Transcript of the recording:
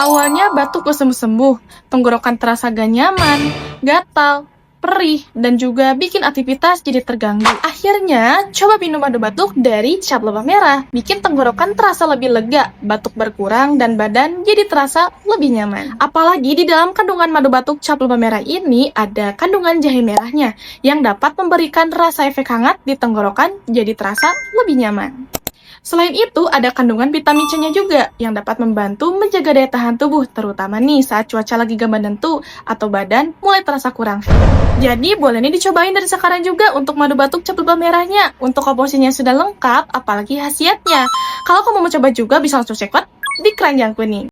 Awalnya batuk sembuh-sembuh, tenggorokan terasa gak nyaman, gatal, perih, dan juga bikin aktivitas jadi terganggu. Akhirnya, coba minum madu batuk dari cap lebah merah. Bikin tenggorokan terasa lebih lega, batuk berkurang, dan badan jadi terasa lebih nyaman. Apalagi di dalam kandungan madu batuk cap lebah merah ini ada kandungan jahe merahnya, yang dapat memberikan rasa efek hangat di tenggorokan jadi terasa lebih nyaman. Selain itu, ada kandungan vitamin C-nya juga yang dapat membantu menjaga daya tahan tubuh, terutama nih saat cuaca lagi gak menentu atau badan mulai terasa kurang fit. Jadi, boleh nih dicobain dari sekarang juga untuk madu batuk cap lebah merahnya. Untuk komposisinya sudah lengkap, apalagi khasiatnya. Kalau kamu mau coba juga, bisa langsung cek di keranjangku nih.